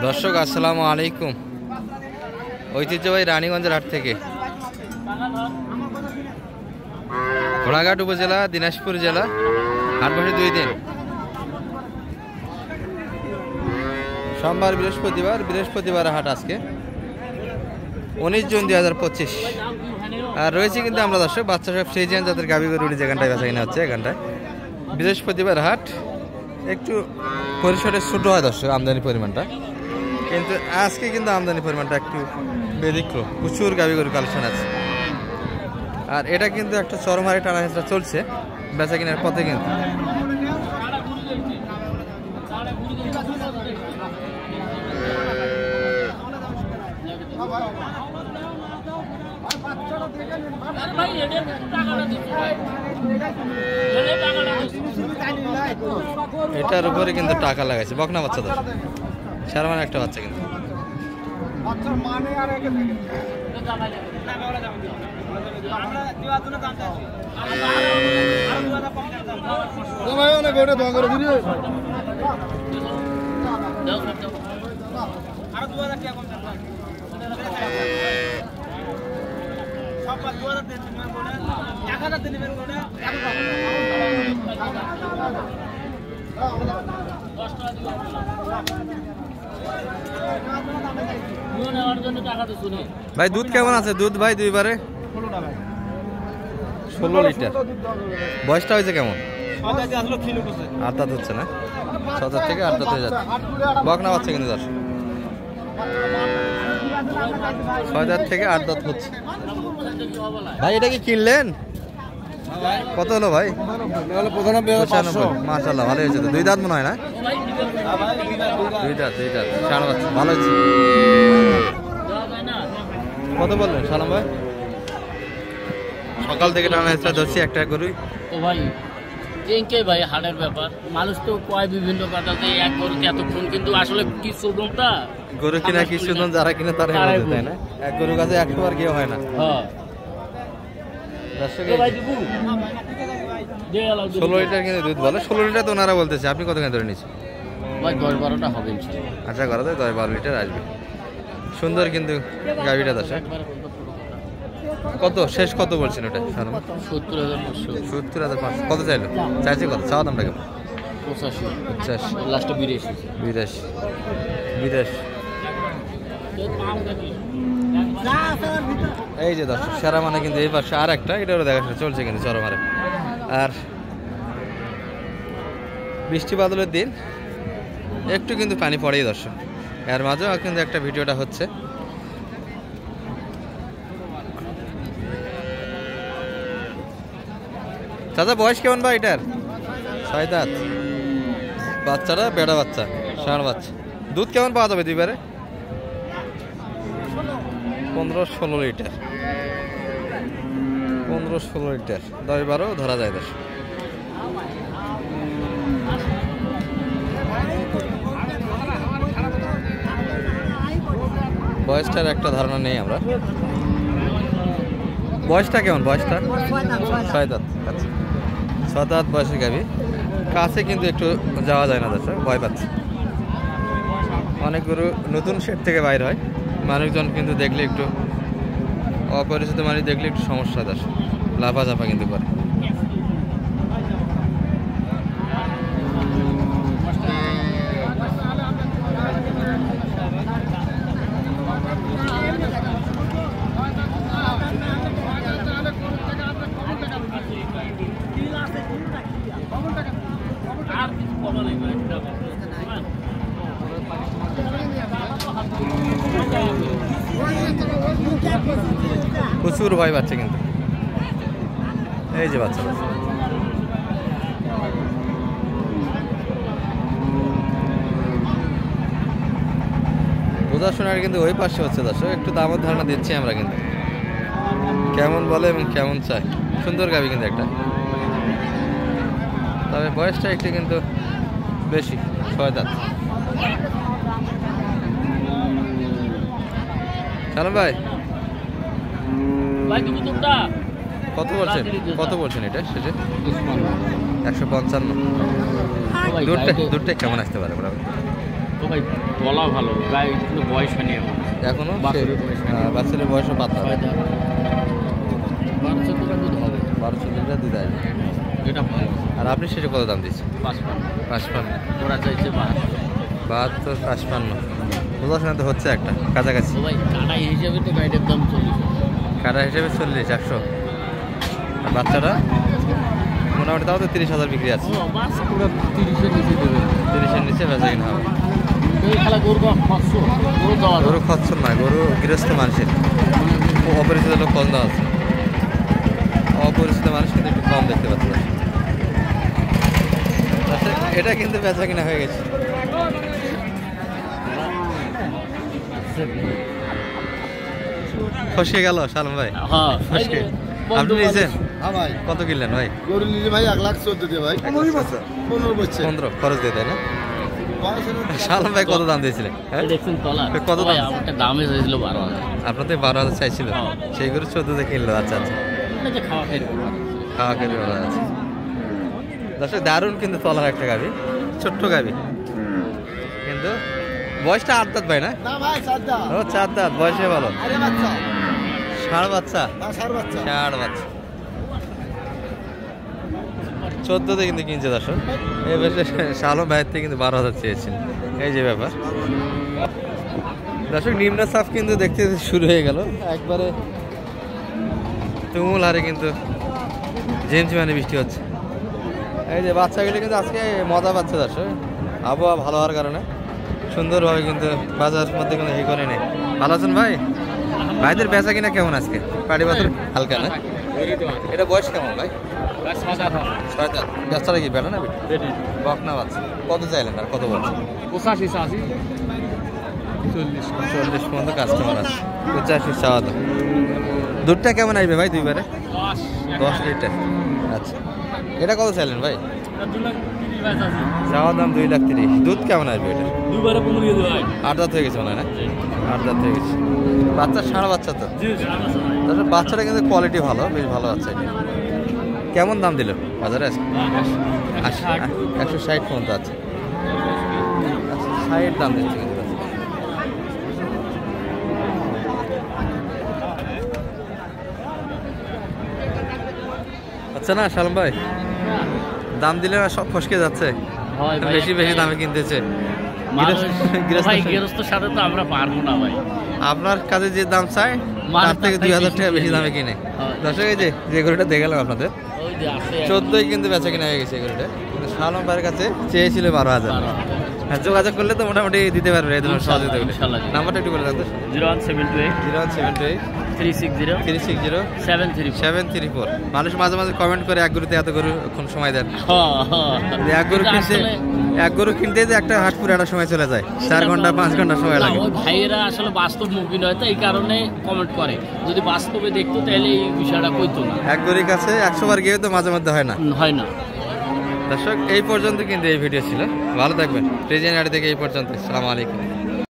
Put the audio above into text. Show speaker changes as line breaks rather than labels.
দর্শক আসসালামু আলাইকুম। ঐতিহ্যবাহী রানীগঞ্জের হাট থেকে ঘোড়াঘাট উপজেলা দিনাজপুর জেলা হাট বসে 2 দিন, সোমবার বৃহস্পতিবার হাট আজকে 19 জুন 2025। আর রয়েছে কিন্তু আমরা দর্শক বাচ্চা সব ফ্রিজিয়ান যাদের গাভী গরু যেখানটায় বেচা কিনা হচ্ছে, এখানটায় বৃহস্পতিবার হাট একটু পরিসরে ছোট হয় দর্শক আমদানি পরিমাণটা, কিন্তু আজকে কিন্তু আমদানি পরিমাণটা একটু ব্যতিক্রম, প্রচুর গাভী গরু কালেকশন আছে। আর এটা কিন্তু একটা চরমহারে টানা হেঁচড়া চলছে বেচা কিনার পথে। কিন্তু এটার উপরে কিন্তু টাকা লাগাইছে, বকনা বাচ্চা দশ সারা মানে একটা বাচ্চা কিন্তু ভাই দুধ কেমন আছে? দুধ ভাই দুইবারে 16 লিটার। বয়সটা হয়েছে কেমন? 8 দাঁত হচ্ছে না, 6 দাঁত থেকে 8 দাঁত হয়ে যাচ্ছে। বকনা বাচ্চা কিন্তু 6 দাঁত থেকে 8 দাঁত হচ্ছে। ভাই এটা কি কিনলেন? কত হলো ভাই? 95। মাশাআল্লাহ ভালো হয়েছে তো। 2 দাঁত মনে হয় না? 2 দাঁত সারা বাচ্চা ভালো হয়েছে। কত বললেন সালাম ভাই? সকাল থেকে টানা হেঁচড়া ধরছি একটা গরুই
তো ভাই এনকে ভাই হাটের ব্যাপার, মানুষ তো কয় বিভিন্ন কথাতে এক গরুতে এতক্ষণ, কিন্তু আসলে কি সুদমটা
গরু কিনা কি সুদম যারা কিনে তারা তাই না? এক গরু কাছে 100 বার কেউ হয় না।
হ্যাঁ
16 লিটার কিন্তু দুধ বলে। 16 লিটার তো ওনারা বলতেছে, আপনি কত ধরে নিচ্ছেন?
ভাই 10-12টা হবে
আচ্ছা করা যায় 10-12 লিটার আসবে। সুন্দর কিন্তু গাভীটা দশা। কত শেষ কত বলছেন ওটা? 70,500। কত চাইলো? চাইছে কত? চাওয়া দামটা কেমন? 85
লাস্টে 82।
এই যে দর্শক সেরা মানে কিন্তু এই পাশে আর একটা, এটারও দেখাশোনা চলছে কিন্তু চরমারে। আর বৃষ্টি বাদলের দিন একটু কিন্তু পানি পড়েই দর্শক, এর মাঝেও কিন্তু একটা ভিডিওটা হচ্ছে। দাদা বয়স কেমন ভাই এটার? 6 দাঁত। বাচ্চারা বেড়া বাচ্চা, ষাঁড় বাচ্চা। দুধ কেমন পাওয়া যাবে দুইবারে? 15-16 লিটার। 15-16 লিটার 10-12 ধরা যায় দশ। বয়সটার একটা ধারণা নেই আমরা। বয়সটা কেমন? বয়সটা 6 দাঁত। আচ্ছা 6 দাঁত বয়সের গাভী। কাছে কিন্তু একটু যাওয়া যায় না দর্শক, ভয় পাচ্ছে। অনেক গরু নতুন শেড থেকে বাইর হয়, মানুষজন কিন্তু দেখলে একটু অপরিচিত মানুষ দেখলে একটু সমস্যা দর্শক, লাফাঝাফা কিন্তু করে। প্রচুর ভয় পাচ্ছে কিন্তু এই যে বাচ্চা বোঝাশোনার কিন্তু ওই পাশে হচ্ছে দর্শক, একটু দামের ধারণা দিচ্ছি আমরা কিন্তু কেমন বলে এবং কেমন চাই। সুন্দর গাভী কিন্তু একটা, তবে বয়সটা একটু কিন্তু বেশি, 6 দাঁত। সালাম ভাই কত বলছেন এটা? সেটা 155। দুধটা কেমন আসতে পারে?
তো ভাই বলা ভালো, গায়ে কিন্তু বয়স হয়নি
এখনো
বাছুরের বয়স হয়নি।
বাচ্চাদের বয়সও পাতলা।
12-14 দুধ হবে।
12-14 লিটার দুধ আসবে।
এটা ভালো।
আর আপনি সেটা কত দাম দিচ্ছেন? 55।
ওরা চাইছে
72, 55। বোঝা শোনা তো হচ্ছে একটা কাছাকাছি।
তো ভাই কাটাই হিসেবে তো গাইডের দাম 40।
কাটা হিসেবে 40, 100। আর বাচ্চাটা মোটামুটি তাও তো 30,000 বিক্রি আছে।
বাচ্চা পুরো 30-এর নিচে দেবে।
30-এর নিচে বেচা কিনা হবে।
এই খেলা গরু খরচ, গরু দেওয়া
গরু খচ্চর নয়, গরু গৃহস্থ মানুষের। অপরিচিত লোক কম দেওয়া আছে। অপরিচিত মানুষ কিন্তু একটু কম দেখতে পাচ্ছে। এটা কিন্তু বেচা কিনা হয়ে গেছে। ফসকে গেল সালম ভাই।
হ্যাঁ
ফসকে আপনি নিয়েছেন?
হ্যাঁ ভাই,
কত কিনলেন ভাই?
গরু নিলে ভাই 1,14,000 দিয়ে ভাই। 15 বছর
15 খরচ দিয়ে, তাই না? সালম ভাই কত দাম দিয়েছিলেন? হ্যাঁ?
দেখছেন তলা
কত দাম?
ভাই আমারটা দামে চাইছিল 12,000।
আপনাদের 12,000 চাইছিল, সেই গরু 14 কিনলো। আচ্ছা আচ্ছা,
এটা যে খাওয়া খাই
খাওয়া খেতে ভালো আছে। দর্শক দারুণ কিন্তু তলার একটা গাভি, ছোট্ট গাভি, কিন্তু বয়সটা 8 দাঁত ভাই না?
না ভাই, 4 দাঁত।
ও 4 দাঁত, বয়সে ভালো।
আরে বাচ্চা,
ষাঁড় বাচ্চা,
না ষাঁড় বাচ্চা।
14তে কিন্তু কিনছে দর্শক। এই বেশে শালম ভাইয়ের থেকে কিন্তু 12,000 চেয়েছিল। এই যে ব্যাপার দর্শক, নিম্নচাপ কিন্তু দেখতে শুরু হয়ে গেল একবারে তুমুল হারে, কিন্তু ঝিমঝিমানি বৃষ্টি হচ্ছে। এই যে বাচ্চাগুলো কিন্তু আজকে মজা পাচ্ছে দর্শক, আবহাওয়া ভালো হওয়ার কারণে সুন্দরভাবে কিন্তু বাজার মধ্যে কোনো ই করে নেই। ভালো আছেন ভাই? ভাইদের বেচা কিনা কেমন আজকে? পাটি পাথর হালকা না? এটা বয়স কেমন ভাই? 6 দাঁত। বাচ্চারা কি বেটা না বেটি? বকনা বাচ্চা। কত চাইলেন আর কত বলছেন?
85-86
40 পর্যন্ত কাস্টমার আছে। 85 চাওয়া দাম। দুধটা কেমন আসবে ভাই দুইবারে? 10 লিটার। আচ্ছা, এটা কত চাইলেন ভাই? চাওয়া দাম 2,30,000। দুধ কেমন আসবে এটা? 8 দাঁত হয়ে গেছে মনে হয় না? 8 দাঁত হয়ে গেছে। বাচ্চা ষাঁড় বাচ্চা তো? তারপর বাচ্চাটা কিন্তু কোয়ালিটি ভালো, বেশ ভালো বাচ্চা এটা। কেমন দাম দিল বাজারে আজকে? 160 পর্যন্ত আছে। 60 দাম দিচ্ছে কিন্তু। আচ্ছা না সালম ভাই, দাম দিলে না সব ফসকে যাচ্ছে, বেশি বেশি দামে কিনতেছে।
গৃহস্থর সাথে তো আমরা পারবো না ভাই।
আপনার কাছে যে দাম চাই তার থেকে 2,000 টাকা বেশি দামে কিনে। দর্শক এই যে গরুটা দেখালাম আপনাদের, 14 কিন্তু বেচা কিনা হয়ে গেছে এই গরুটা। কিন্তু সালম ভাইয়ের কাছে চেয়েছিল 12,000। হ্যাঁ, যোগাযোগ করলে তো মোটামুটি দিতে পারবে এই ধরনের সহযোগিতা করলে। নাম্বারটা একটু বলে রাখতে।
0178 360
734। মানুষ মাঝে মাঝে কমেন্ট করে এক গরুতে এত গরু কোন সময় দেন। এক গরু কিনতে যে একটা হাট পুরো একটা সময় চলে যায়, 4 ঘন্টা 5 ঘন্টা সময় লাগে।
ওই ভাইয়েরা আসলে বাস্তব মুখী নয়, তো এই কারণে কমেন্ট করে। যদি বাস্তবে দেখতো তাহলে এই বিষয়টা কইতো না।
এক গরুর কাছে 100 বার গিয়ে তো মাঝে মধ্যে হয় না। দর্শক এই পর্যন্ত কিন্তু এই ভিডিও ছিল। ভালো থাকবেন। ট্রেজিয়ান হাট থেকে এই পর্যন্ত। আসসালামু আলাইকুম।